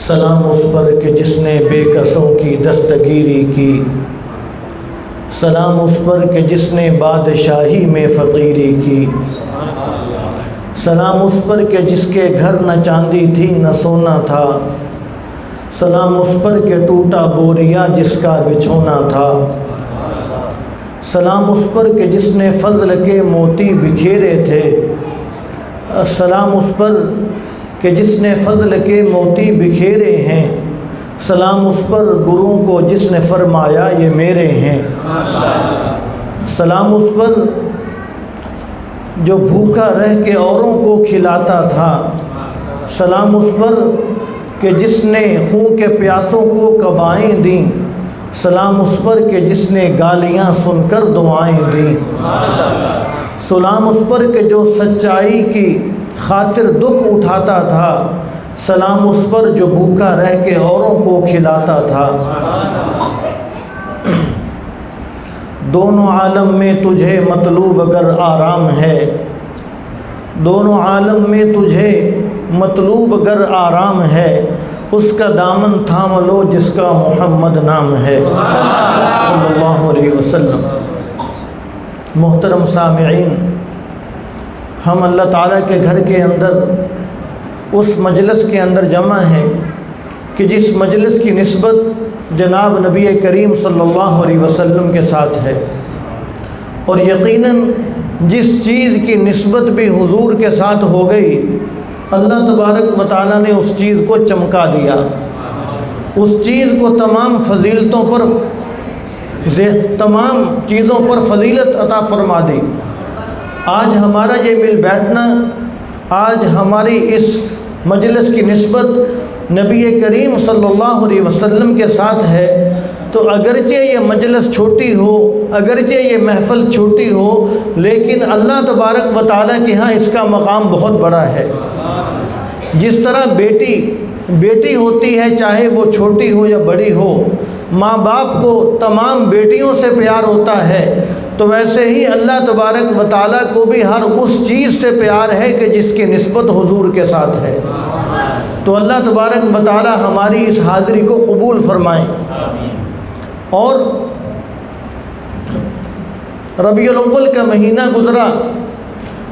سلام اس پر کہ جس نے بے کسوں کی دستگیری کی، سلام اس پر کہ جس نے بادشاہی میں فقیری کی، سلام اس پر کہ جس کے گھر نہ چاندی تھی نہ سونا تھا، سلام اس پر کہ ٹوٹا بوریا جس کا بچھونا تھا، سلام اس پر کہ جس نے فضل کے موتی بکھیرے تھے، سلام اس پر کہ جس نے فضل کے موتی بکھیرے ہیں، سلام اس پر گرووں کو جس نے فرمایا یہ میرے ہیں، سلام اس پر جو بھوکا رہ کے اوروں کو کھلاتا تھا، سلام اس پر کہ جس نے خون کے پیاسوں کو قبائیں دیں، سلام اس پر کہ جس نے گالیاں سن کر دعائیں دیں، سلام اس پر کہ جو سچائی کی خاطر دکھ اٹھاتا تھا، سلام اس پر جو بھوکا رہ کے اوروں کو کھلاتا تھا۔ دونوں عالم میں تجھے مطلوب اگر آرام ہے، دونوں عالم میں تجھے مطلوب اگر آرام ہے، اس کا دامن تھام لو جس کا محمد نام ہے صلی اللہ علیہ وسلم۔ محترم سامعین، ہم اللہ تعالیٰ کے گھر کے اندر اس مجلس کے اندر جمع ہیں کہ جس مجلس کی نسبت جناب نبی کریم صلی اللہ علیہ وسلم کے ساتھ ہے، اور یقیناً جس چیز کی نسبت بھی حضور کے ساتھ ہو گئی، اللہ تبارک و تعالیٰ نے اس چیز کو چمکا دیا، اس چیز کو تمام فضیلتوں پر، تمام چیزوں پر فضیلت عطا فرما دی۔ آج ہمارا یہ مل بیٹھنا، آج ہماری اس مجلس کی نسبت نبی کریم صلی اللہ علیہ وسلم کے ساتھ ہے، تو اگرچہ یہ مجلس چھوٹی ہو، اگرچہ یہ محفل چھوٹی ہو، لیکن اللہ تبارک و تعالیٰ کے ہاں اس کا مقام بہت بڑا ہے۔ جس طرح بیٹی ہوتی ہے، چاہے وہ چھوٹی ہو یا بڑی ہو، ماں باپ کو تمام بیٹیوں سے پیار ہوتا ہے، تو ویسے ہی اللہ تبارک و تعالیٰ کو بھی ہر اس چیز سے پیار ہے کہ جس کی نسبت حضور کے ساتھ ہے۔ تو اللہ تبارک و تعالیٰ ہماری اس حاضری کو قبول فرمائیں۔ اور ربیع الاول کا مہینہ گزرا،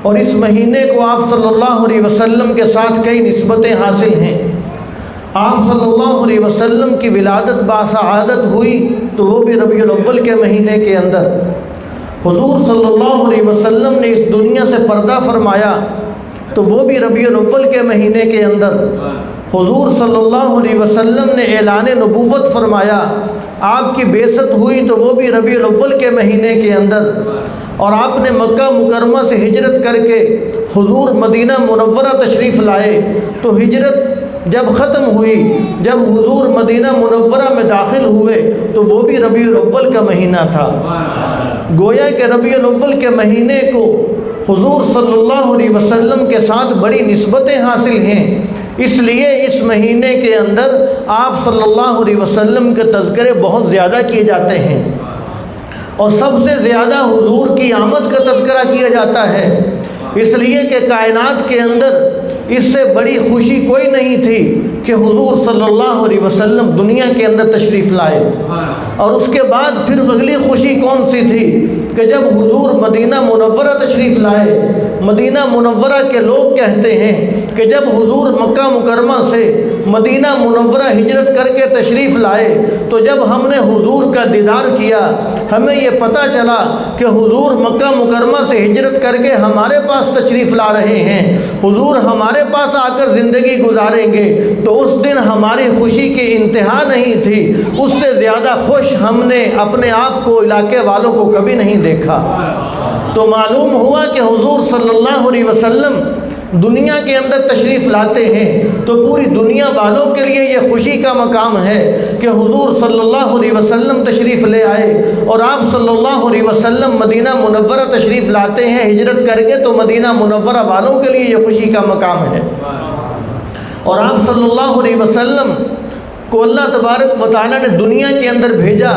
اور اس مہینے کو آپ صلی اللہ علیہ وسلم کے ساتھ کئی نسبتیں حاصل ہیں۔ آپ صلی اللہ علیہ وسلم کی ولادت باسعادت ہوئی تو وہ بھی ربیع الاول کے مہینے کے اندر۔ حضور صلی اللہ علیہ وسلم نے اس دنیا سے پردہ فرمایا تو وہ بھی ربیع الاول کے مہینے کے اندر۔ حضور صلی اللہ علیہ وسلم نے اعلان نبوت فرمایا، آپ کی بعثت ہوئی تو وہ بھی ربیع الاول کے مہینے کے اندر۔ اور آپ نے مکہ مکرمہ سے ہجرت کر کے حضور مدینہ منورہ تشریف لائے، تو ہجرت جب ختم ہوئی، جب حضور مدینہ منورہ میں داخل ہوئے تو وہ بھی ربیع الاول کا مہینہ تھا۔ گویا کہ ربیع الاول کے مہینے کو حضور صلی اللہ علیہ وسلم کے ساتھ بڑی نسبتیں حاصل ہیں، اس لیے اس مہینے کے اندر آپ صلی اللہ علیہ وسلم کے تذکرے بہت زیادہ کیے جاتے ہیں، اور سب سے زیادہ حضور کی آمد کا تذکرہ کیا جاتا ہے، اس لیے کہ کائنات کے اندر اس سے بڑی خوشی کوئی نہیں تھی کہ حضور صلی اللہ علیہ وسلم دنیا کے اندر تشریف لائے۔ اور اس کے بعد پھر اگلی خوشی کون سی تھی کہ جب حضور مدینہ منورہ تشریف لائے۔ مدینہ منورہ کے لوگ کہتے ہیں کہ جب حضور مکہ مکرمہ سے مدینہ منورہ ہجرت کر کے تشریف لائے تو جب ہم نے حضور کا دیدار کیا، ہمیں یہ پتہ چلا کہ حضور مکہ مکرمہ سے ہجرت کر کے ہمارے پاس تشریف لا رہے ہیں، حضور ہمارے پاس آ کر زندگی گزاریں گے، تو اس دن ہماری خوشی کی انتہا نہیں تھی۔ اس سے زیادہ خوش ہم نے اپنے آپ کو، علاقے والوں کو کبھی نہیں دیکھا۔ تو معلوم ہوا کہ حضور صلی اللہ علیہ وسلم دنیا کے اندر تشریف لاتے ہیں تو پوری دنیا والوں کے لیے یہ خوشی کا مقام ہے کہ حضور صلی اللہ علیہ وسلم تشریف لے آئے، اور آپ صلی اللہ علیہ وسلم مدینہ منورہ تشریف لاتے ہیں ہجرت کر کے، تو مدینہ منورہ والوں کے لیے یہ خوشی کا مقام ہے۔ اور آپ صلی اللہ علیہ وسلم کو اللہ تبارک و تعالیٰ نے دنیا کے اندر بھیجا،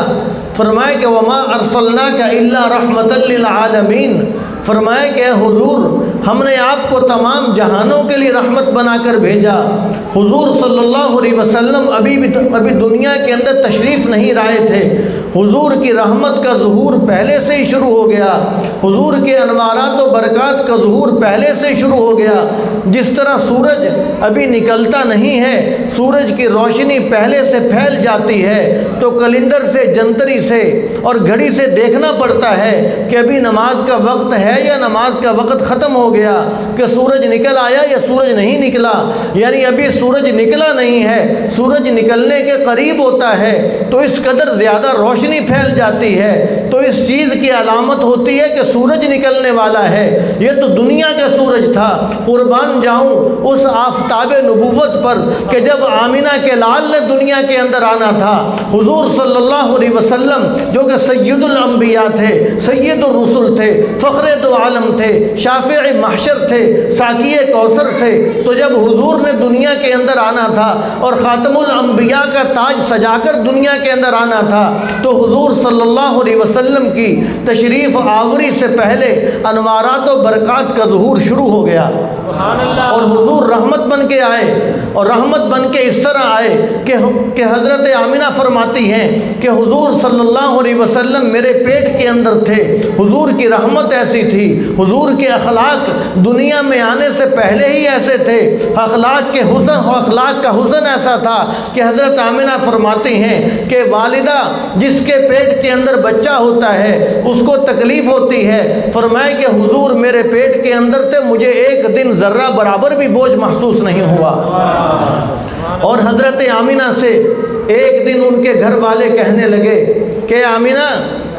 فرمایا کہ وما ارسلناک الا رحمۃ للعالمین، فرمایا کہ اے حضور ہم نے آپ کو تمام جہانوں کے لیے رحمت بنا کر بھیجا۔ حضور صلی اللہ علیہ وسلم ابھی دنیا کے اندر تشریف نہیں لائے تھے، حضور کی رحمت کا ظہور پہلے سے ہی شروع ہو گیا، حضور کے انوارات و برکات کا ظہور پہلے سے ہی شروع ہو گیا۔ جس طرح سورج ابھی نکلتا نہیں ہے، سورج کی روشنی پہلے سے پھیل جاتی ہے تو کیلنڈر سے، جنتری سے اور گھڑی سے دیکھنا پڑتا ہے کہ ابھی نماز کا وقت ہے یا نماز کا وقت ختم ہو گیا، کہ سورج نکل آیا یا سورج نہیں نکلا، یعنی ابھی سورج نکلا نہیں ہے، سورج نکلنے کے قریب ہوتا ہے تو اس قدر زیادہ روشنی پھیل جاتی ہے، تو اس چیز کی علامت ہوتی ہے کہ سورج نکلنے والا ہے۔ یہ تو دنیا کا سورج تھا، قربان جاؤں اس آفتاب نبوت پر کہ جب آمینہ کے لال نے دنیا کے اندر آنا تھا، حضور صلی اللہ علیہ وسلم جو کہ سید الانبیاء تھے، سید الرسل تھے، فخر دو عالم تھے، شافع محشر تھے، ساقی کوثر تھے، تو جب حضور نے دنیا کے اندر آنا تھا اور خاتم الانبیاء کا تاج سجا کر دنیا کے اندر آنا تھا، تو حضور صلی اللہ علیہ وسلم کی تشریف آوری سے پہلے انوارات و برکات کا ظہور شروع ہو گیا، اور حضور رحمت بن کے آئے، اور رحمت بن کے اس طرح آئے کہ حضرت آمینہ فرماتی ہیں کہ حضور صلی اللہ علیہ وسلم میرے پیٹ کے اندر تھے، حضور کی رحمت ایسی تھی، حضور کے اخلاق دنیا میں آنے سے پہلے ہی ایسے تھے، اخلاق کا حسن ایسا تھا کہ حضرت آمینہ فرماتی ہیں کہ والدہ جس کے پیٹ کے اندر بچہ ہوتا ہے اس کو تکلیف ہوتی ہے، فرمائے کہ حضور میرے پیٹ کے اندر تھے، مجھے ایک دن ذرہ برابر بھی بوجھ محسوس نہیں ہوا۔ اور حضرت آمینہ سے ایک دن ان کے گھر والے کہنے لگے کہ آمینہ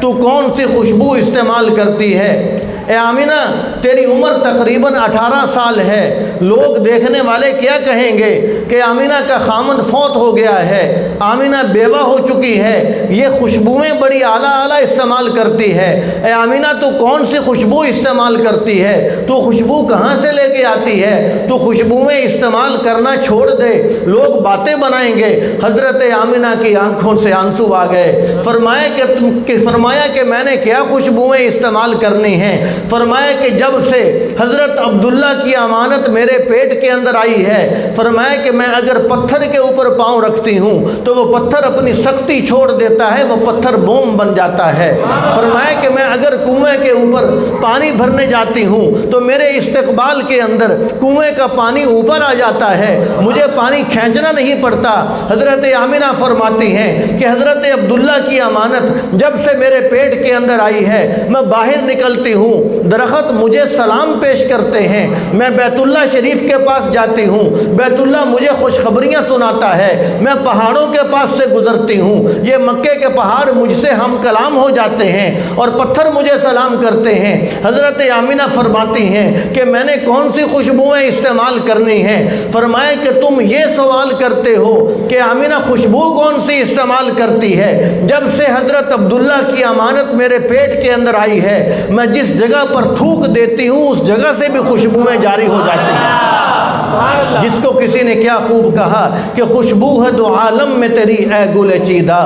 تو کون سی خوشبو استعمال کرتی ہے؟ اے آمینہ تیری عمر تقریباً 18 سال ہے، لوگ دیکھنے والے کیا کہیں گے کہ آمینہ کا خامند فوت ہو گیا ہے، آمینہ بیوہ ہو چکی ہے، یہ خوشبوئیں بڑی اعلیٰ استعمال کرتی ہے، اے آمینہ تو کون سی خوشبو استعمال کرتی ہے؟ تو خوشبو کہاں سے لے کے آتی ہے؟ تو خوشبوئیں استعمال کرنا چھوڑ دے، لوگ باتیں بنائیں گے۔ حضرت آمینہ کی آنکھوں سے آنسو آ گئے، فرمایا کہ میں نے کیا خوشبوئیں استعمال کرنی ہیں؟ فرمایا کہ جب سے حضرت عبداللہ کی امانت میرے پیٹ کے اندر آئی ہے، فرمایا کہ میں اگر پتھر کے اوپر پاؤں رکھتی ہوں تو وہ پتھر اپنی سختی چھوڑ دیتا ہے، وہ پتھر بوم بن جاتا ہے۔ فرمایا کہ میں اگر کنویں کے اوپر پانی بھرنے جاتی ہوں تو میرے استقبال کے اندر کنویں کا پانی اوپر آ جاتا ہے، مجھے پانی کھینچنا نہیں پڑتا۔ حضرت آمینہ فرماتی ہیں کہ حضرت عبداللہ کی امانت جب سے میرے پیٹ کے اندر آئی ہے، میں باہر نکلتی ہوں، درخت مجھے سلام پیش کرتے ہیں، میں بیت اللہ شریف کے پاس جاتی ہوں، بیت اللہ مجھے خوشخبریاں سناتا ہے، میں پہاڑوں کے پاس سے گزرتی ہوں، یہ مکے کے پہاڑ مجھ سے ہم کلام ہو جاتے ہیں اور پتھر مجھے سلام کرتے ہیں۔ حضرت آمینہ فرماتی ہیں کہ میں نے کون سی خوشبوئیں استعمال کرنی ہیں؟ فرمایا کہ تم یہ سوال کرتے ہو کہ آمینہ خوشبو کون سی استعمال کرتی ہے؟ جب سے حضرت عبداللہ کی امانت میرے پیٹ کے اندر آئی ہے، میں جس جگہ پر تھوک دیتی ہوں اس جگہ سے بھی خوشبوئیں جاری ہو جاتی ہیں۔ جس کو کسی نے کیا خوب کہا کہ خوشبو ہے دو عالم میں تیری اے گل چیدہ،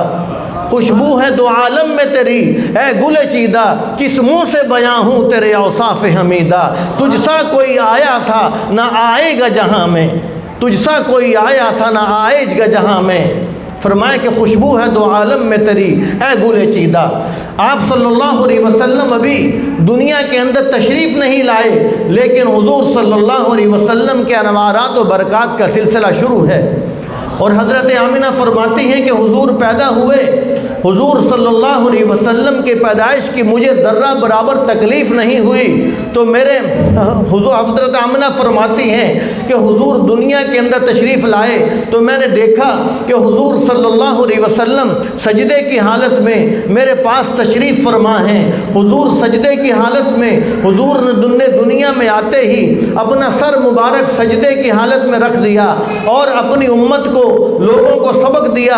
خوشبو ہے دو عالم میں تیری اے گل چیدہ، کس منہ سے بیاں ہوں تیرے اوصاف حمیدہ، تجھ سا کوئی آیا تھا نہ آئے گا جہاں میں، تجھ سا کوئی آیا تھا نہ آئے گا جہاں میں۔ فرمایا کہ خوشبو ہے دو عالم میں تیری اے گل چیدہ۔ آپ صلی اللہ علیہ وسلم ابھی دنیا کے اندر تشریف نہیں لائے، لیکن حضور صلی اللہ علیہ وسلم کے انوارات و برکات کا سلسلہ شروع ہے۔ اور حضرت آمینہ فرماتی ہیں کہ حضور پیدا ہوئے، حضور صلی اللہ علیہ وسلم کی پیدائش کی مجھے ذرہ برابر تکلیف نہیں ہوئی، تو میرے حضور حضرت آمینہ فرماتی ہیں کہ حضور دنیا کے اندر تشریف لائے تو میں نے دیکھا کہ حضور صلی اللہ علیہ وسلم سجدے کی حالت میں میرے پاس تشریف فرما ہیں۔ حضور سجدے کی حالت میں حضور نے دنیا میں آتے ہی اپنا سر مبارک سجدے کی حالت میں رکھ دیا اور اپنی امت کو، لوگوں کو سبق دیا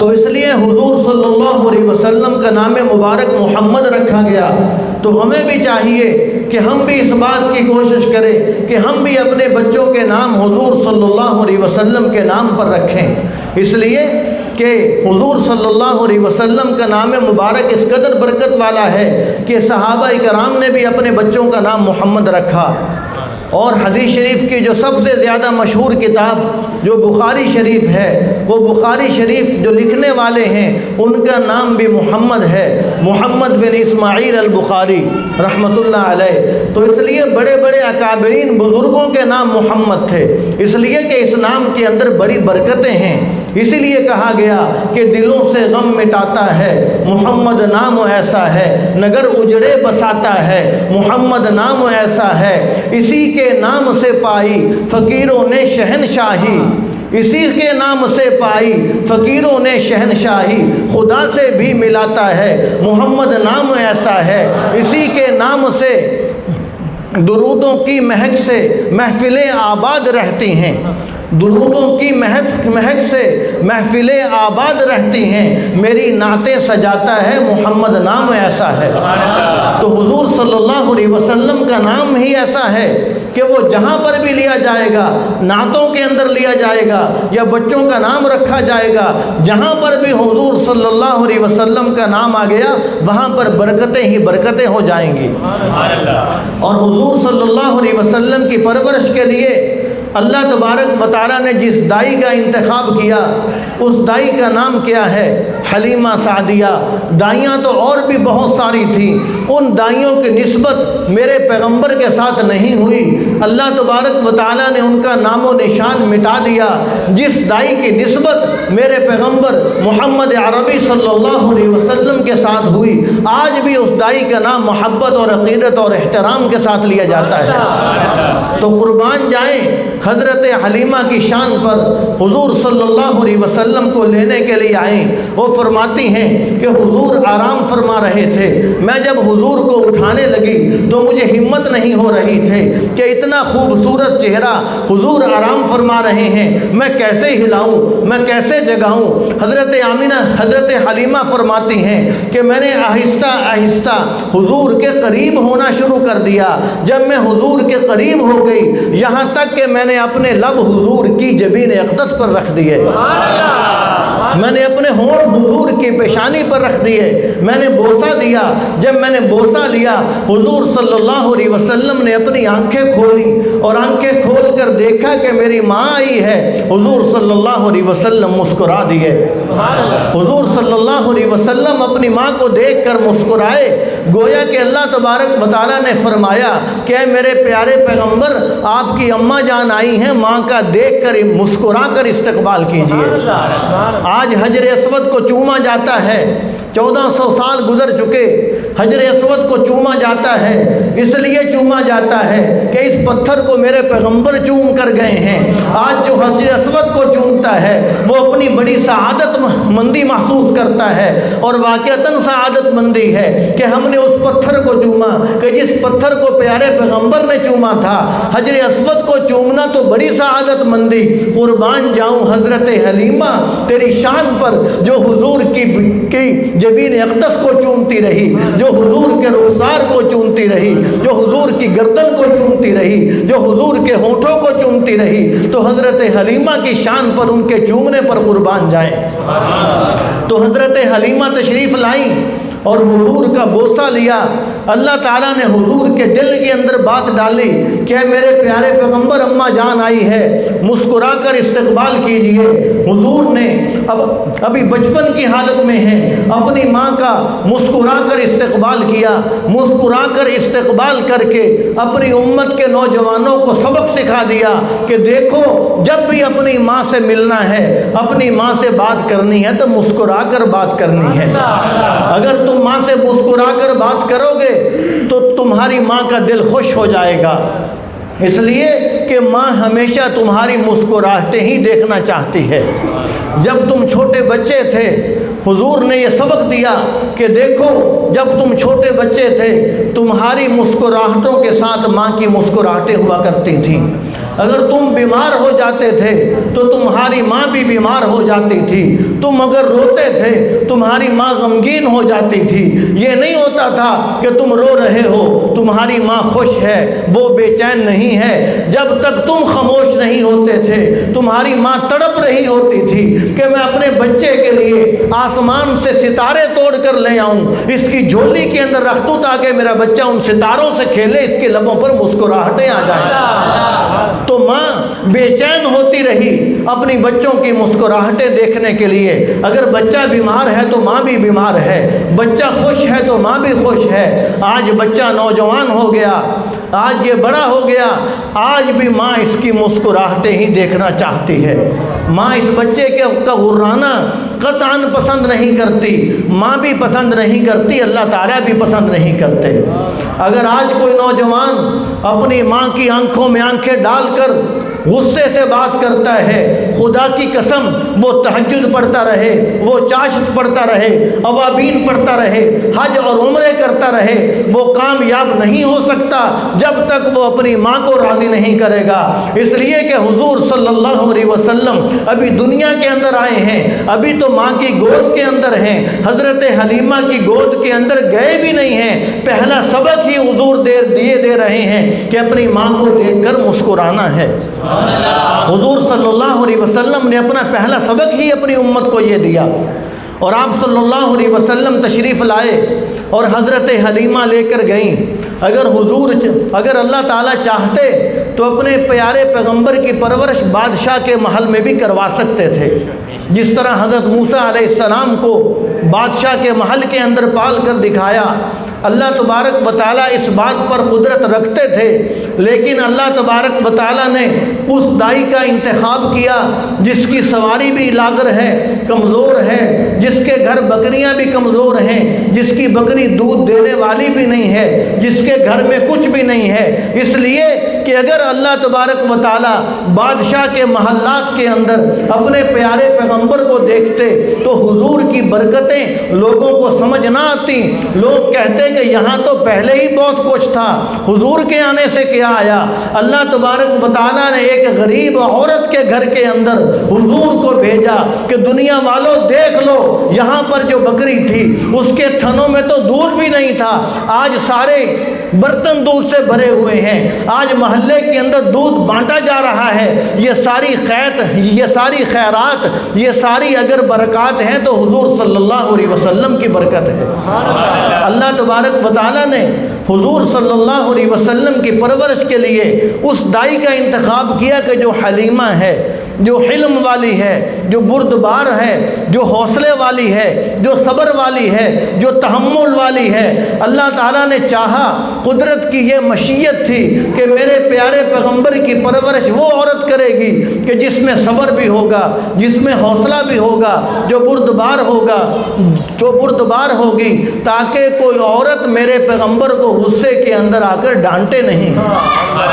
تو اس لیے حضور صلی اللہ علیہ وسلم کا نام مبارک محمد رکھا گیا۔ تو ہمیں بھی چاہیے کہ ہم بھی اس بات کی کوشش کریں کہ ہم بھی اپنے بچوں کے نام حضور صلی اللہ علیہ وسلم کے نام پر رکھیں، اس لیے کہ حضور صلی اللہ علیہ وسلم کا نام مبارک اس قدر برکت والا ہے کہ صحابہ کرام نے بھی اپنے بچوں کا نام محمد رکھا۔ اور حدیث شریف کی جو سب سے زیادہ مشہور کتاب جو بخاری شریف ہے، وہ بخاری شریف جو لکھنے والے ہیں ان کا نام بھی محمد ہے، محمد بن اسماعیل البخاری رحمۃ اللہ علیہ۔ تو اس لیے بڑے بڑے اکابرین بزرگوں کے نام محمد تھے، اس لیے کہ اس نام کے اندر بڑی برکتیں ہیں۔ اسی لیے کہا گیا کہ دلوں سے غم مٹاتا ہے محمد نام ایسا ہے، نگر اجڑے بساتا ہے محمد نام ایسا ہے، اسی کے نام سے پائی فقیروں نے شہنشاہی، اسی کے نام سے پائی فقیروں نے شہنشاہی، خدا سے بھی ملاتا ہے محمد نام ایسا ہے، اسی کے نام سے درودوں کی مہک سے محفلیں آباد رہتی ہیں، درودوں کی مہک سے محفلیں آباد رہتی ہیں، میری نعتیں سجاتا ہے محمد نام ایسا ہے۔ تو حضور صلی اللہ علیہ وسلم کا نام ہی ایسا ہے کہ وہ جہاں پر بھی لیا جائے گا، نعتوں کے اندر لیا جائے گا یا بچوں کا نام رکھا جائے گا، جہاں پر بھی حضور صلی اللہ علیہ وسلم کا نام آ گیا وہاں پر برکتیں ہی برکتیں ہو جائیں گی۔ اور حضور صلی اللہ علیہ وسلم کی پرورش کے لیے اللہ تبارک و تعالیٰ نے جس دائی کا انتخاب کیا اس دائی کا نام کیا ہے؟ حلیمہ سعدیہ۔ دائیاں تو اور بھی بہت ساری تھیں، ان دائیوں کی نسبت میرے پیغمبر کے ساتھ نہیں ہوئی، اللہ تبارک و تعالیٰ نے ان کا نام و نشان مٹا دیا۔ جس دائی کی نسبت میرے پیغمبر محمد عربی صلی اللہ علیہ وسلم کے ساتھ ہوئی، آج بھی اس دائی کا نام محبت اور عقیدت اور احترام کے ساتھ لیا جاتا ہے۔ تو قربان جائیں حضرت حلیمہ کی شان پر حضور صلی اللہ علیہ وسلم کو لینے کے لیے آئیں۔ وہ فرماتی ہیں کہ حضور آرام فرما رہے تھے، میں جب حضور کو اٹھانے لگی تو مجھے ہمت نہیں ہو رہی تھی کہ اتنا خوبصورت چہرہ حضور آرام فرما رہے ہیں، میں کیسے ہلاؤں، میں کیسے جگاؤں۔ حضرت آمینہ حضرت حلیمہ فرماتی ہیں کہ میں نے آہستہ آہستہ حضور کے قریب ہونا شروع کر دیا۔ جب میں حضور کے قریب ہو گئی یہاں تک کہ میں نے اپنے لب حضور کی جبین اقدس پر رکھ دیے، میں نے اپنے ہونٹ حضور کی پیشانی پر رکھ دیے، میں نے بوسہ دیا۔ جب میں نے بوسہ لیا حضور صلی اللہ علیہ وسلم نے اپنی آنکھیں کھولی اور آنکھیں کھول کر دیکھا کہ میری ماں آئی ہے، حضور صلی اللہ علیہ وسلم مسکرا دیے۔ حضور صلی اللہ علیہ وسلم اپنی ماں کو دیکھ کر مسکرائے، گویا کہ اللہ تبارک و تعالیٰ نے فرمایا کہ اے میرے پیارے پیغمبر، آپ کی اماں جان آئی ہیں، ماں کا دیکھ کر مسکرا کر استقبال کیجیے۔ آج حجر اسود کو چوما جاتا ہے، 1400 سال گزر چکے، حجر اسود کو چوما جاتا ہے، اس لیے چوما جاتا ہے کہ اس پتھر کو میرے پیغمبر چوم کر گئے ہیں۔ آج جو حجر اسود کو چومتا ہے وہ اپنی بڑی سعادت مندی محسوس کرتا ہے، اور واقعتاً سعادت مندی ہے کہ ہم نے اس پتھر کو چوما کہ جس پتھر کو پیارے پیغمبر نے چوما تھا۔ حجر اسود کو چومنا تو بڑی سعادت مندی۔ قربان جاؤں حضرت حلیمہ تیری شان پر، جو حضور کی جبین اقدس کو چومتی رہی، جو حضور کے رخسار کو چومتی رہی، جو حضور کی گردن کو چومتی رہی، جو حضور کے ہونٹوں کو چومتی رہی، تو حضرت حلیمہ کی شان پر ان کے چومنے پر قربان جائیں۔ تو حضرت حلیمہ تشریف لائیں اور حضور کا بوسہ لیا۔ اللہ تعالیٰ نے حضور کے دل کے اندر بات ڈالی کہ میرے پیارے پیغمبر اماں جان آئی ہے، مسکرا کر استقبال کیجئے۔ حضور نے ابھی بچپن کی حالت میں ہے، اپنی ماں کا مسکرا کر استقبال کیا، مسکرا کر استقبال کر کے اپنی امت کے نوجوانوں کو سبق سکھا دیا کہ دیکھو جب بھی اپنی ماں سے ملنا ہے، اپنی ماں سے بات کرنی ہے تو مسکرا کر بات کرنی ہے۔ اگر تم ماں سے مسکرا کر بات کرو گے تو تمہاری ماں کا دل خوش ہو جائے گا، اس لیے کہ ماں ہمیشہ تمہاری مسکراہٹیں ہی دیکھنا چاہتی ہے۔ جب تم چھوٹے بچے تھے حضور نے یہ سبق دیا کہ دیکھو جب تم چھوٹے بچے تھے تمہاری مسکراہٹوں کے ساتھ ماں کی مسکراہٹیں ہوا کرتی تھیں، اگر تم بیمار ہو جاتے تھے تو تمہاری ماں بھی بیمار ہو جاتی تھی، تم اگر روتے تھے تمہاری ماں غمگین ہو جاتی تھی۔ یہ نہیں ہوتا تھا کہ تم رو رہے ہو تمہاری ماں خوش ہے، وہ بے چین نہیں ہے۔ جب تک تم خاموش نہیں ہوتے تھے تمہاری ماں تڑپ رہی ہوتی تھی کہ میں اپنے بچے کے لیے آسمان سے ستارے توڑ کر لے آؤں، اس کی جھولی کے اندر رکھ دوں تاکہ میرا بچہ ان ستاروں سے کھیلے، اس کے لبوں پر مسکراہٹیں آ جائیں۔ تو ماں بے چین ہوتی رہی اپنی بچوں کی مسکراہٹیں دیکھنے کے لیے۔ اگر بچہ بیمار ہے تو ماں بھی بیمار ہے، بچہ خوش ہے تو ماں بھی خوش ہے۔ آج بچہ نوجوان ہو گیا، آج یہ بڑا ہو گیا، آج بھی ماں اس کی مسکراہٹیں ہی دیکھنا چاہتی ہے۔ ماں اس بچے کا غرانہ قطعاً پسند نہیں کرتی، ماں بھی پسند نہیں کرتی، اللہ تعالیٰ بھی پسند نہیں کرتے۔ اگر آج کوئی نوجوان اپنی ماں کی آنکھوں میں آنکھیں ڈال کر غصے سے بات کرتا ہے، خدا کی قسم وہ تہجد پڑھتا رہے، وہ چاشت پڑھتا رہے، اوابین پڑھتا رہے، حج اور عمرے کرتا رہے، وہ کامیاب نہیں ہو سکتا جب تک وہ اپنی ماں کو راضی نہیں کرے گا۔ اس لیے کہ حضور صلی اللہ علیہ وسلم ابھی دنیا کے اندر آئے ہیں، ابھی تو ماں کی گود کے اندر ہیں، حضرت حلیمہ کی گود کے اندر گئے بھی نہیں ہیں، پہلا سبق ہی حضور دے رہے ہیں کہ اپنی ماں کو دیکھ کر مسکرانا ہے۔ حضور صلی اللہ علیہ وسلم نے اپنا پہلا سبق ہی اپنی امت کو یہ دیا، اور آپ صلی اللہ علیہ وسلم تشریف لائے اور حضرت حلیمہ لے کر گئیں۔ اگر اللہ تعالیٰ چاہتے تو اپنے پیارے پیغمبر کی پرورش بادشاہ کے محل میں بھی کروا سکتے تھے، جس طرح حضرت موسیٰ علیہ السلام کو بادشاہ کے محل کے اندر پال کر دکھایا۔ اللہ تبارک و تعالیٰ اس بات پر قدرت رکھتے تھے، لیکن اللہ تبارک و تعالیٰ نے اس دائی کا انتخاب کیا جس کی سواری بھی لاغر ہے، کمزور ہے، جس کے گھر بکریاں بھی کمزور ہیں، جس کی بکری دودھ دینے والی بھی نہیں ہے، جس کے گھر میں کچھ بھی نہیں ہے۔ اس لیے کہ اگر اللہ تبارک و تعالیٰ بادشاہ کے محلات کے اندر اپنے پیارے پیغمبر کو دیکھتے تو حضور کی برکتیں لوگوں کو سمجھ نہ آتی، لوگ کہتے کہ یہاں تو پہلے ہی بہت کچھ تھا، حضور کے آنے سے کیا آیا؟ اللہ تبارک و تعالیٰ نے ایک غریب عورت کے گھر کے اندر حضور کو بھیجا کہ دنیا والوں دیکھ لو، یہاں پر جو بکری تھی اس کے تھنوں میں تو دودھ بھی نہیں تھا، آج سارے برتن دودھ سے بھرے ہوئے ہیں، آج محلے کے اندر دودھ بانٹا جا رہا ہے۔ یہ ساری خیرات، یہ ساری اگر برکات ہیں تو حضور صلی اللہ علیہ وسلم کی برکت ہے۔ اللہ تبارک و تعالیٰ نے حضور صلی اللہ علیہ وسلم کی پرورش کے لیے اس دائی کا انتخاب کیا کہ جو حلیمہ ہے، جو حلم والی ہے، جو بردبار ہے، جو حوصلے والی ہے، جو صبر والی ہے، جو تحمل والی ہے۔ اللہ تعالیٰ نے چاہا، قدرت کی یہ مشیت تھی کہ میرے پیارے پیغمبر کی پرورش وہ عورت کرے گی کہ جس میں صبر بھی ہوگا، جس میں حوصلہ بھی ہوگا، جو بردبار ہوگی، تاکہ کوئی عورت میرے پیغمبر کو غصے کے اندر آ کر ڈانٹے نہیں،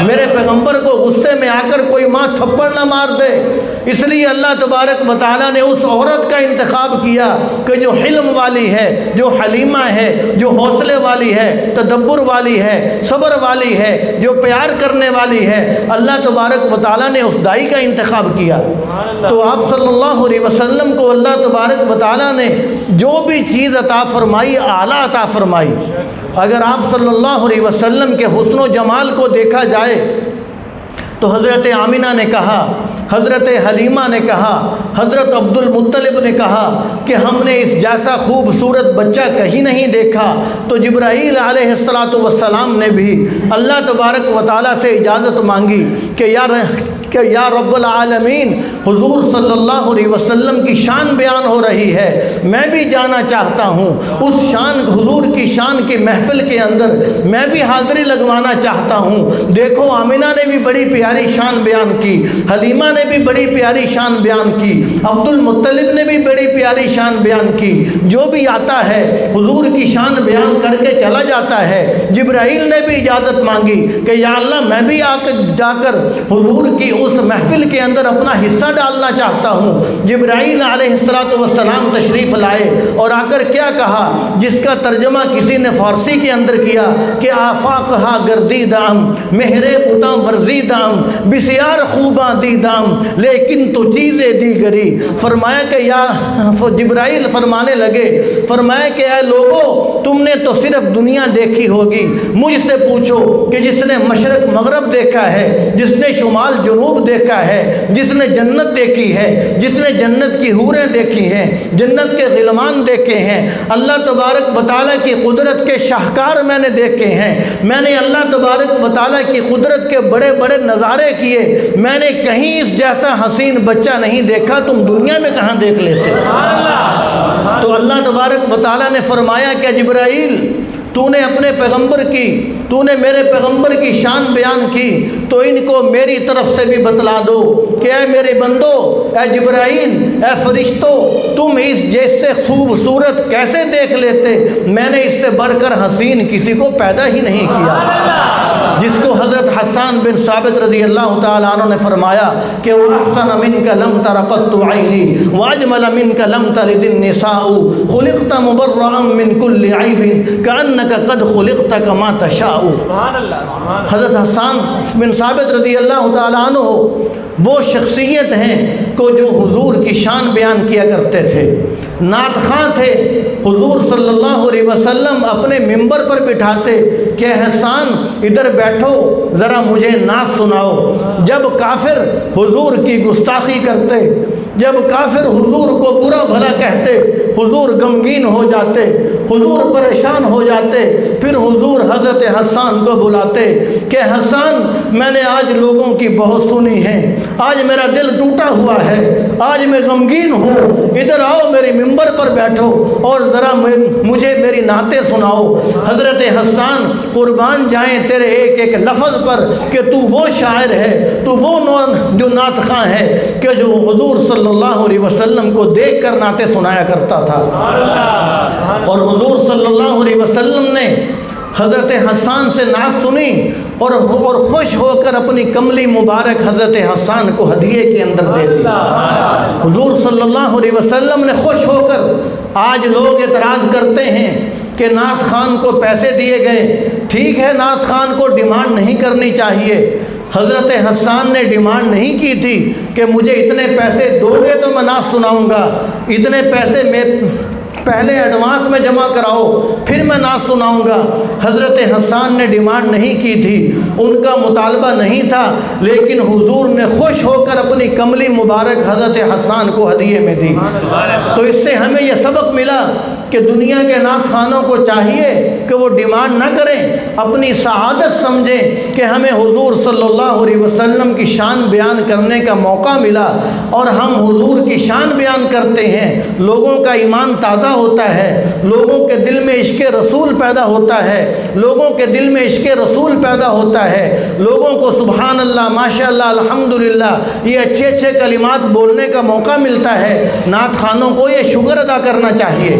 میرے پیغمبر کو غصے میں آ کر کوئی ماں تھپڑ نہ مار دے۔ اس لیے اللہ تبارک و تعالیٰ نے اس عورت کا انتخاب کیا کہ جو حلم والی ہے، جو حلیمہ ہے، جو حوصلے والی ہے، تدبر والی ہے، صبر والی ہے، جو پیار کرنے والی ہے۔ اللہ تبارک و تعالیٰ نے اس دائی کا انتخاب کیا۔ تو آپ صلی اللہ علیہ وسلم کو اللہ تبارک و تعالیٰ نے جو بھی چیز عطا فرمائی، اعلیٰ عطا فرمائی۔ اگر آپ صلی اللہ علیہ وسلم کے حسن و جمال کو دیکھا جائے تو حضرت آمینہ نے کہا، حضرت حلیمہ نے کہا، حضرت عبد المطلب نے کہا کہ ہم نے اس جیسا خوبصورت بچہ کہیں نہیں دیکھا۔ تو جبرائیل علیہ السلام نے بھی اللہ تبارک و تعالیٰ سے اجازت مانگی کہ یا رب العالمین، حضور صلی اللہ علیہ وسلم کی شان بیان ہو رہی ہے، میں بھی جانا چاہتا ہوں اس شان، حضور کی شان کی محفل کے اندر میں بھی حاضری لگوانا چاہتا ہوں۔ دیکھو آمینہ نے بھی بڑی پیاری شان بیان کی، حلیمہ نے بھی بڑی پیاری شان بیان کی، عبد المطلب نے بھی بڑی پیاری شان بیان کی۔ جو بھی آتا ہے حضور کی شان بیان کر کے چلا جاتا ہے۔ جبرائیل نے بھی اجازت مانگی کہ یا اللہ میں بھی جا کر حضور کی اس محفل کے اندر اپنا حصہ ڈالنا چاہتا ہوں۔ جبرائیل علیہ السلام تشریف لائے اور آ کر کیا کہا، جس کا ترجمہ کسی نے فارسی کے اندر کیا کہ آفاقہا گردیدام مہرے پتاں ورزیدام بسیار خوباں دیدام لیکن تو چیزیں دیگری۔ فرمایا کہ یا جبرائیل فرمانے لگے، فرمایا کہ اے لوگو تم نے تو صرف دنیا دیکھی ہوگی، مجھ سے پوچھو کہ جس نے مشرق مغرب دیکھا ہے، جس نے شمال جنوب دیکھا ہے، جس نے جنت دیکھی ہے، جس نے جنت کی حوریں دیکھی ہیں، جنت کے غلمان دیکھے ہیں، اللہ تبارک و تعالیٰ کی قدرت کے شاہکار میں نے دیکھے ہیں، میں نے اللہ تبارک و تعالیٰ کی قدرت کے بڑے بڑے نظارے کیے، میں نے کہیں اس جیسا حسین بچہ نہیں دیکھا، تم دنیا میں کہاں دیکھ لیتے؟ تو اللہ تبارک و تعالیٰ نے فرمایا کہ جبرائیل تو نے اپنے پیغمبر کی، تو نے میرے پیغمبر کی شان بیان کی، تو ان کو میری طرف سے بھی بتلا دو کہ اے میرے بندو، اے جبرائیل، اے فرشتو، تم اس جیسے خوبصورت کیسے دیکھ لیتے؟ میں نے اس سے بڑھ کر حسین کسی کو پیدا ہی نہیں کیا۔ جس کو حضرت حسان بن ثابت رضی اللہ تعالیٰ عنہ نے فرمایا کہ وَأَحْسَنَ مِنْكَ لَمْ تَرَ قَطُّ عَيْنِي وَأَجْمَلَ مِنْكَ لَمْ تَلِدِ النِّسَاءُ خُلِقْتَ مُبَرَّأً مِنْ كُلِّ عَيْبٍ كَأَنَّكَ قَدْ خُلِقْتَ كَمَا تَشَاءُ۔ حضرت حسان بن ثابت رضی اللہ تعالیٰ عنہ وہ شخصیت ہیں کو جو حضور کی شان بیان کیا کرتے تھے، نعت خواں تھے۔ حضور صلی اللہ علیہ وسلم اپنے ممبر پر بٹھاتے کہ حسان ادھر بیٹھو ذرا مجھے نعت سناؤ۔ جب کافر حضور کی گستاخی کرتے، جب کافر حضور کو برا بھلا کہتے، حضور غمگین ہو جاتے، حضور پریشان ہو جاتے، پھر حضور حضرت حسان کو بلاتے کہ حسان میں نے آج لوگوں کی بہت سنی ہے، آج میرا دل ٹوٹا ہوا ہے، آج میں غمگین ہوں، ادھر آؤ میری ممبر پر بیٹھو اور ذرا مجھے میری نعتیں سناؤ۔ حضرت حسان قربان جائیں تیرے ایک ایک لفظ پر کہ تو وہ شاعر ہے، تو وہ جو نعت خواں ہے کہ جو حضور صلی اللہ علیہ وسلم کو دیکھ کر نعتیں سنایا کرتا تھا۔ اور حضور صلی اللہ علیہ وسلم نے حضرت حسان سے نعت سنی اور خوش ہو کر اپنی کملی مبارک حضرت حسان کو ہدیے کے اندر دے دی۔ حضور صلی اللہ علیہ وسلم نے خوش ہو کر، آج لوگ اعتراض کرتے ہیں کہ نعت خان کو پیسے دیے گئے، ٹھیک ہے نعت خان کو ڈیمانڈ نہیں کرنی چاہیے، حضرت حسان نے ڈیمانڈ نہیں کی تھی کہ مجھے اتنے پیسے دو گے تو میں نعت سناؤں گا، اتنے پیسے میں پہلے ایڈوانس میں جمع کراؤ پھر میں نعت سناؤں گا۔ حضرت حسان نے ڈیمانڈ نہیں کی تھی، ان کا مطالبہ نہیں تھا، لیکن حضور نے خوش ہو کر اپنی کملی مبارک حضرت حسان کو ہدیے میں دی۔ تو اس سے ہمیں یہ سبق ملا کہ دنیا کے نعت خوانوں کو چاہیے کہ وہ ڈیمانڈ نہ کریں، اپنی سعادت سمجھیں کہ ہمیں حضور صلی اللہ علیہ وسلم کی شان بیان کرنے کا موقع ملا اور ہم حضور کی شان بیان کرتے ہیں، لوگوں کا ایمان تازہ ہوتا ہے، لوگوں کے دل میں عشق رسول پیدا ہوتا ہے، لوگوں کے دل میں عشق رسول پیدا ہوتا ہے، لوگوں کو سبحان اللہ ماشاءاللہ الحمدللہ یہ اچھے اچھے کلمات بولنے کا موقع ملتا ہے۔ نعت خوانوں کو یہ شکر ادا کرنا چاہیے،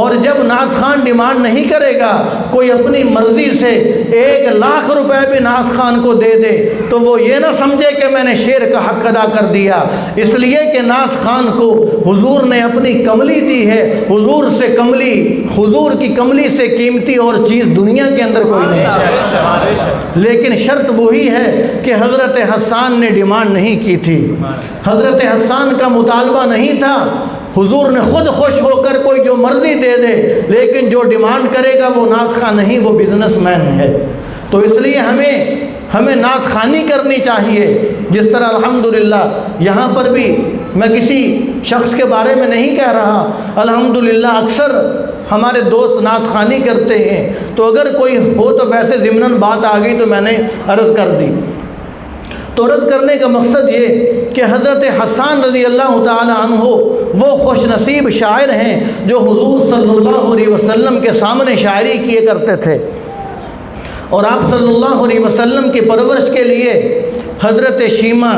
اور جب نعت خان ڈیمانڈ نہیں کرے گا، کوئی اپنی مرضی سے 1,00,000 روپے بھی نعت خان کو دے دے تو وہ یہ نہ سمجھے کہ میں نے شعر کا حق ادا کر دیا، اس لیے کہ نعت خان کو حضور نے اپنی کملی دی ہے، حضور سے کملی، حضور کی کملی سے قیمتی اور چیز دنیا کے اندر کوئی نہیں ہے۔ لیکن شرط وہی ہے کہ حضرت حسان نے ڈیمانڈ نہیں کی تھی، حضرت حسان کا مطالبہ نہیں تھا، حضور نے خود خوش ہو کر کوئی جو مرضی دے دے، لیکن جو ڈیمانڈ کرے گا وہ نعت خواں نہیں، وہ بزنس مین ہے۔ تو اس لیے ہمیں نعت خوانی کرنی چاہیے، جس طرح الحمدللہ یہاں پر بھی میں کسی شخص کے بارے میں نہیں کہہ رہا، الحمدللہ اکثر ہمارے دوست نعت خوانی کرتے ہیں، تو اگر کوئی ہو تو ویسے ضمناً بات آ گئی تو میں نے عرض کر دی۔ تو عرض کرنے کا مقصد یہ کہ حضرت حسان رضی اللہ تعالی عنہ وہ خوش نصیب شاعر ہیں جو حضور صلی اللہ علیہ وسلم کے سامنے شاعری کیے کرتے تھے، اور آپ صلی اللہ علیہ وسلم کی پرورش کے لیے حضرت شیمہ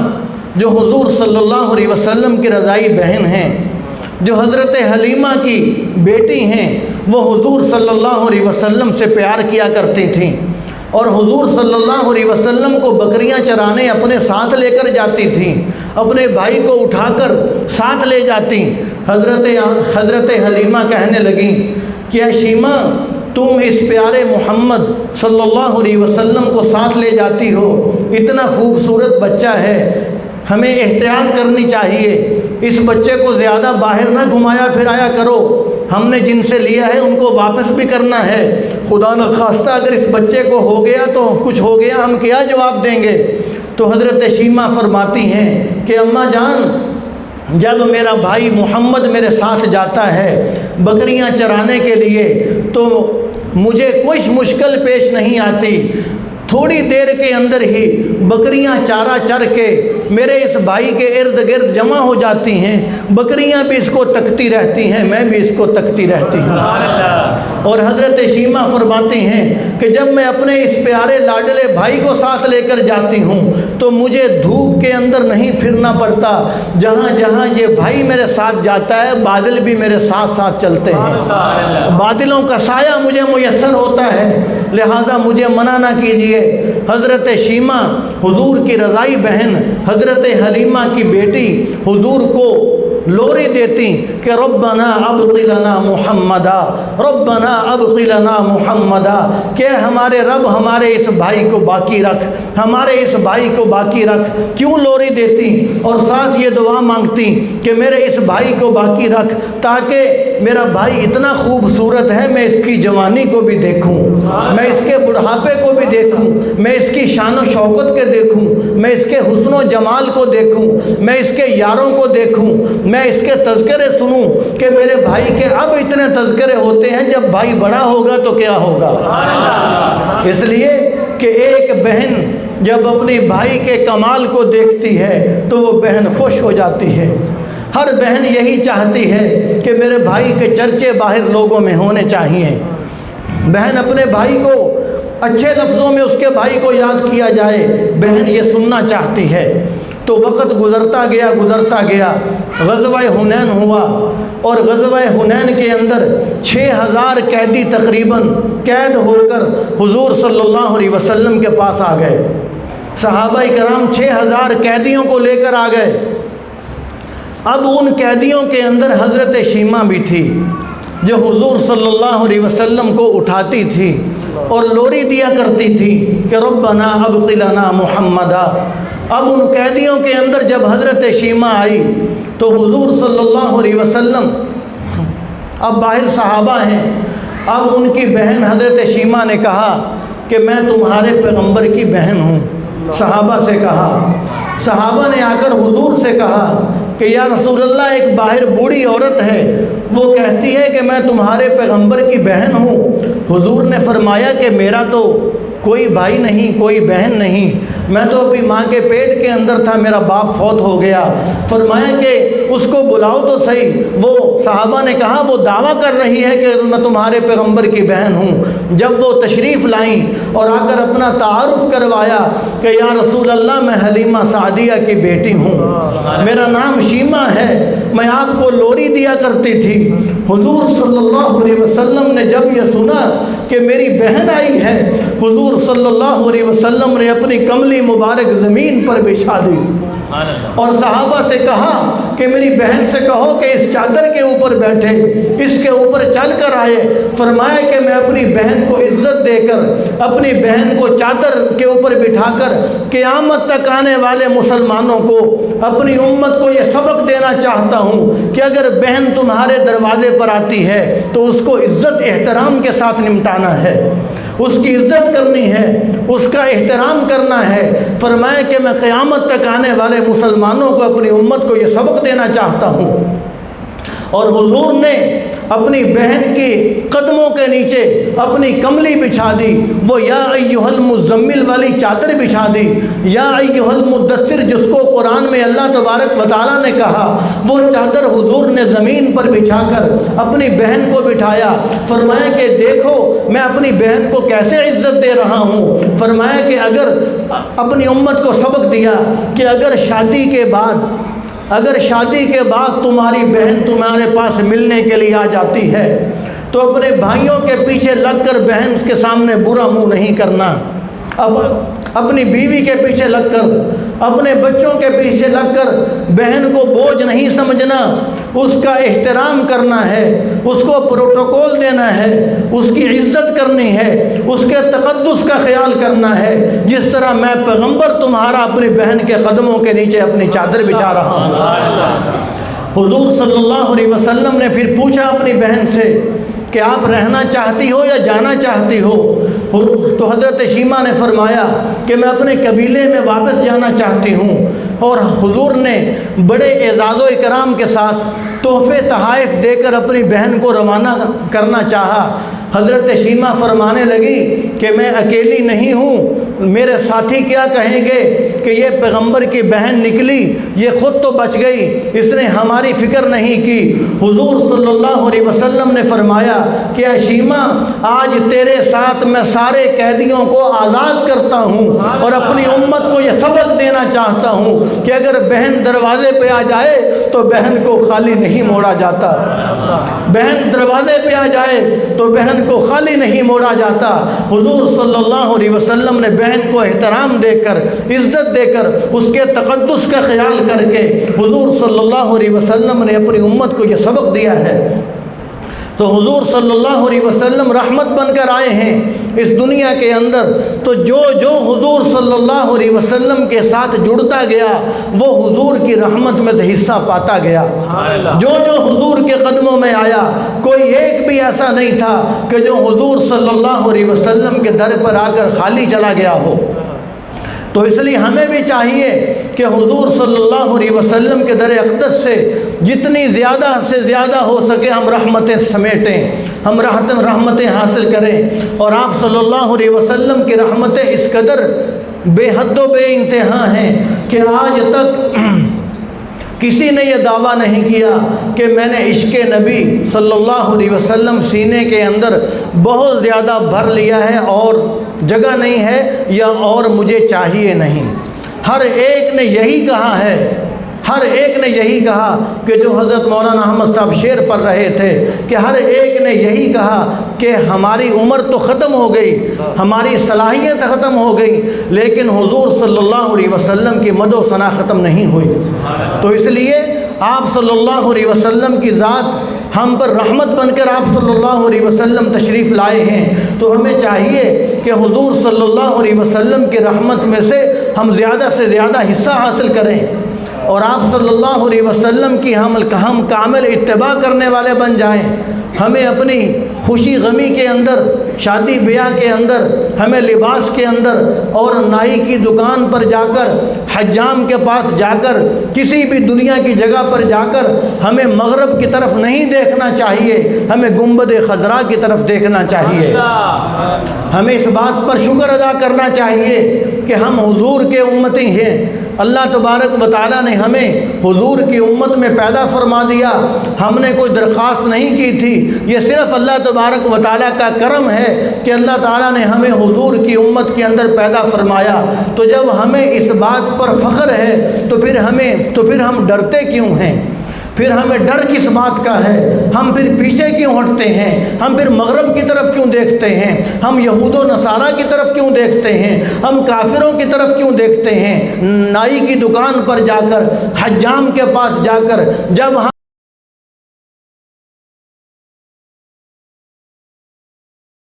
جو حضور صلی اللہ علیہ وسلم کی رضائی بہن ہیں، جو حضرت حلیمہ کی بیٹی ہیں، وہ حضور صلی اللہ علیہ وسلم سے پیار کیا کرتی تھیں، اور حضور صلی اللہ علیہ وسلم کو بکریاں چرانے اپنے ساتھ لے کر جاتی تھیں۔ اپنے بھائی کو اٹھا کر ساتھ لے جاتی۔ حضرت حلیمہ کہنے لگیں کہ اے شیمہ، تم اس پیارے محمد صلی اللہ علیہ وسلم کو ساتھ لے جاتی ہو، اتنا خوبصورت بچہ ہے، ہمیں احتیاط کرنی چاہیے، اس بچے کو زیادہ باہر نہ گھمایا پھرایا کرو، ہم نے جن سے لیا ہے ان کو واپس بھی کرنا ہے، خدا نخواستہ اگر اس بچے کو ہو گیا تو کچھ ہو گیا، ہم کیا جواب دیں گے؟ تو حضرت شیمہ فرماتی ہیں کہ اماں جان، جب میرا بھائی محمد میرے ساتھ جاتا ہے بکریاں چرانے کے لیے تو مجھے کچھ مشکل پیش نہیں آتی، تھوڑی دیر کے اندر ہی بکریاں چارہ چر کے میرے اس بھائی کے ارد گرد جمع ہو جاتی ہیں، بکریاں بھی اس کو تکتی رہتی ہیں، میں بھی اس کو تکتی رہتی ہوں۔ اور حضرت شیمہ فرماتی ہیں کہ جب میں اپنے اس پیارے لاڈلے بھائی کو ساتھ لے کر جاتی ہوں تو مجھے دھوپ کے اندر نہیں پھرنا پڑتا، جہاں جہاں یہ بھائی میرے ساتھ جاتا ہے بادل بھی میرے ساتھ ساتھ چلتے ہیں، بادلوں کا سایہ مجھے میسر ہوتا ہے، لہذا مجھے منع نہ کیجیے۔ حضرت شیمہ حضور کی رضائی بہن حضرت حلیمہ کی بیٹی حضور کو لوری دیتی کہ ربنا ابقِ لنا محمدا، ربنا ابقِ لنا محمدا، کہ ہمارے رب ہمارے اس بھائی کو باقی رکھ، ہمارے اس بھائی کو باقی رکھ۔ کیوں لوری دیتی اور ساتھ یہ دعا مانگتی کہ میرے اس بھائی کو باقی رکھ تاکہ میرا بھائی اتنا خوبصورت ہے، میں اس کی جوانی کو بھی دیکھوں، میں اس کے بڑھاپے کو بھی دیکھوں، میں اس کی شان و شوکت کے دیکھوں، میں اس کے حسن و جمال کو دیکھوں، میں اس کے یاروں کو دیکھوں، میں اس کے تذکرے سنوں کہ میرے بھائی کے اب اتنے تذکرے ہوتے ہیں، جب بھائی بڑا ہوگا تو کیا ہوگا۔ اس لیے کہ ایک بہن جب اپنی بھائی کے کمال کو دیکھتی ہے تو وہ بہن خوش ہو جاتی ہے۔ ہر بہن یہی چاہتی ہے کہ میرے بھائی کے چرچے باہر لوگوں میں ہونے چاہیے، بہن اپنے بھائی کو اچھے لفظوں میں اس کے بھائی کو یاد کیا جائے، بہن یہ سننا چاہتی ہے۔ تو وقت گزرتا گیا، غزوہ حنین ہوا اور غزوہ حنین کے اندر 6000 قیدی تقریباً قید ہو کر حضور صلی اللہ علیہ وسلم کے پاس آ گئے۔ صحابہ کرام 6000 قیدیوں کو لے کر آ گئے۔ اب ان قیدیوں کے اندر حضرت شیمہ بھی تھی جو حضور صلی اللہ علیہ وسلم کو اٹھاتی تھی اور لوری دیا کرتی تھی کہ ربنا ابقِ لنا محمدا۔ اب ان قیدیوں کے اندر جب حضرت شیمہ آئی تو حضور صلی اللہ علیہ وسلم، اب باہر صحابہ ہیں، اب ان کی بہن حضرت شیمہ نے کہا کہ میں تمہارے پیغمبر کی بہن ہوں۔ صحابہ سے کہا، صحابہ نے آ کر حضور سے کہا کہ یا رسول اللہ، ایک باہر بوڑھی عورت ہے، وہ کہتی ہے کہ میں تمہارے پیغمبر کی بہن ہوں۔ حضور نے فرمایا کہ میرا تو کوئی بھائی نہیں، کوئی بہن نہیں، میں تو اپنی ماں کے پیٹ کے اندر تھا، میرا باپ فوت ہو گیا۔ فرمایا کہ اس کو بلاؤ تو صحیح۔ وہ صحابہ نے کہا وہ دعویٰ کر رہی ہے کہ میں تمہارے پیغمبر کی بہن ہوں۔ جب وہ تشریف لائیں اور آ کر اپنا تعارف کروایا کہ یا رسول اللہ، میں حلیمہ سعدیہ کی بیٹی ہوں، میرا نام شیمہ ہے، میں آپ کو لوری دیا کرتی تھی۔ حضور صلی اللہ علیہ وسلم نے جب یہ سنا کہ میری بہن آئی ہے، حضور صلی اللہ علیہ وسلم نے اپنی کملی مبارک زمین پر بچھا دی اور صحابہ سے کہا کہ میری بہن سے کہو کہ اس چادر کے اوپر بیٹھے، اس کے اوپر چل کر آئے۔ فرمایا کہ میں اپنی بہن کو عزت دے کر، اپنی بہن کو چادر کے اوپر بٹھا کر قیامت تک آنے والے مسلمانوں کو، اپنی امت کو یہ سبق دینا چاہتا ہوں کہ اگر بہن تمہارے دروازے پر آتی ہے تو اس کو عزت احترام کے ساتھ نمٹانا ہے، اس کی عزت کرنی ہے، اس کا احترام کرنا ہے۔ فرمایا کہ میں قیامت تک آنے والے مسلمانوں کو، اپنی امت کو یہ سبق دینا چاہتا ہوں۔ اور حضور نے اپنی بہن کی قدموں کے نیچے اپنی کملی بچھا دی، وہ یا ایھا المزمل والی چادر بچھا دی، یا ایھا المدثر جس کو قرآن میں اللہ تبارک و تعالیٰ نے کہا، وہ چادر حضور نے زمین پر بچھا کر اپنی بہن کو بٹھایا۔ فرمایا کہ دیکھو میں اپنی بہن کو کیسے عزت دے رہا ہوں۔ فرمایا کہ اگر اپنی امت کو سبق دیا کہ اگر شادی کے بعد تمہاری بہن تمہارے پاس ملنے کے لیے آ جاتی ہے تو اپنے بھائیوں کے پیچھے لگ کر بہن کے سامنے برا منہ نہیں کرنا، اب اپنی بیوی کے پیچھے لگ کر اپنے بچوں کے پیچھے لگ کر بہن کو بوجھ نہیں سمجھنا، اس کا احترام کرنا ہے، اس کو پروٹوکول دینا ہے، اس کی عزت کرنی ہے، اس کے تقدس کا خیال کرنا ہے، جس طرح میں پیغمبر تمہارا اپنی بہن کے قدموں کے نیچے اپنی چادر بچھا رہا ہوں۔ حضور صلی اللہ علیہ وسلم نے پھر پوچھا اپنی بہن سے کہ آپ رہنا چاہتی ہو یا جانا چاہتی ہو؟ تو حضرت شیمہ نے فرمایا کہ میں اپنے قبیلے میں واپس جانا چاہتی ہوں، اور حضور نے بڑے اعزاز و اکرام کے ساتھ تحفے تحائف دے کر اپنی بہن کو روانہ کرنا چاہا۔ حضرت شیمہ فرمانے لگی کہ میں اکیلی نہیں ہوں، میرے ساتھی کیا کہیں گے کہ یہ پیغمبر کی بہن نکلی، یہ خود تو بچ گئی، اس نے ہماری فکر نہیں کی۔ حضور صلی اللہ علیہ وسلم نے فرمایا کہ اے شیمہ، آج تیرے ساتھ میں سارے قیدیوں کو آزاد کرتا ہوں، اور اپنی امت کو یہ سبق دینا چاہتا ہوں کہ اگر بہن دروازے پہ آ جائے تو بہن کو خالی نہیں موڑا جاتا، بہن دروازے پہ آ جائے تو بہن کو خالی نہیں موڑا جاتا۔ حضور صلی اللہ علیہ وسلم نے بہن کو احترام دے کر، عزت دے کر، اس کے تقدس کا خیال کر کے حضور صلی اللہ علیہ وسلم نے اپنی امت کو یہ سبق دیا ہے۔ تو حضور صلی اللہ علیہ وسلم رحمت بن کر آئے ہیں اس دنیا کے اندر، تو جو جو حضور صلی اللہ علیہ وسلم کے ساتھ جڑتا گیا وہ حضور کی رحمت میں حصہ پاتا گیا۔ جو جو حضور کے قدموں میں آیا، کوئی ایک بھی ایسا نہیں تھا کہ جو حضور صلی اللہ علیہ وسلم کے در پر آ کر خالی چلا گیا ہو۔ تو اس لیے ہمیں بھی چاہیے کہ حضور صلی اللہ علیہ وسلم کے در اقدس سے جتنی زیادہ سے زیادہ ہو سکے ہم رحمتیں سمیٹیں، ہم رحمتیں حاصل کریں، اور آپ صلی اللہ علیہ وسلم کی رحمتیں اس قدر بے حد و بے انتہا ہیں کہ آج تک کسی نے یہ دعویٰ نہیں کیا کہ میں نے عشق نبی صلی اللہ علیہ وسلم سینے کے اندر بہت زیادہ بھر لیا ہے اور جگہ نہیں ہے، یا اور مجھے چاہیے نہیں۔ ہر ایک نے یہی کہا ہے، ہر ایک نے یہی کہا کہ جو حضرت مولانا احمد صاحب شعر پڑھ رہے تھے کہ ہر ایک نے یہی کہا کہ ہماری عمر تو ختم ہو گئی، ہماری صلاحیت ختم ہو گئی، لیکن حضور صلی اللہ علیہ وسلم کی مد و ثنا ختم نہیں ہوئی۔ تو اس لیے آپ صلی اللہ علیہ وسلم کی ذات ہم پر رحمت بن کر آپ صلی اللہ علیہ وسلم تشریف لائے ہیں، تو ہمیں چاہیے کہ حضور صلی اللہ علیہ وسلم کی رحمت میں سے ہم زیادہ سے زیادہ حصہ حاصل کریں، اور آپ صلی اللہ علیہ وسلم کی ہم کامل اتباع کرنے والے بن جائیں۔ ہمیں اپنی خوشی غمی کے اندر، شادی بیاہ کے اندر، ہمیں لباس کے اندر، اور نائی کی دکان پر جا کر، حجام کے پاس جا کر، کسی بھی دنیا کی جگہ پر جا کر ہمیں مغرب کی طرف نہیں دیکھنا چاہیے، ہمیں گنبد خضراء کی طرف دیکھنا چاہیے۔ ہمیں اس بات پر شکر ادا کرنا چاہیے کہ ہم حضور کے امتی ہیں۔ اللہ تبارک و تعالیٰ نے ہمیں حضور کی امت میں پیدا فرما دیا، ہم نے کوئی درخواست نہیں کی تھی، یہ صرف اللہ تبارک و تعالیٰ کا کرم ہے کہ اللہ تعالیٰ نے ہمیں حضور کی امت کے اندر پیدا فرمایا۔ تو جب ہمیں اس بات پر فخر ہے تو پھر ہم ڈرتے کیوں ہیں؟ پھر ہمیں ڈر کس بات کا ہے؟ ہم پھر پیچھے کیوں ہٹتے ہیں؟ ہم پھر مغرب کی طرف کیوں دیکھتے ہیں؟ ہم یہود و نصارہ کی طرف کیوں دیکھتے ہیں؟ ہم کافروں کی طرف کیوں دیکھتے ہیں؟ نائی کی دکان پر جا کر، حجام کے پاس جا کر، جب ہم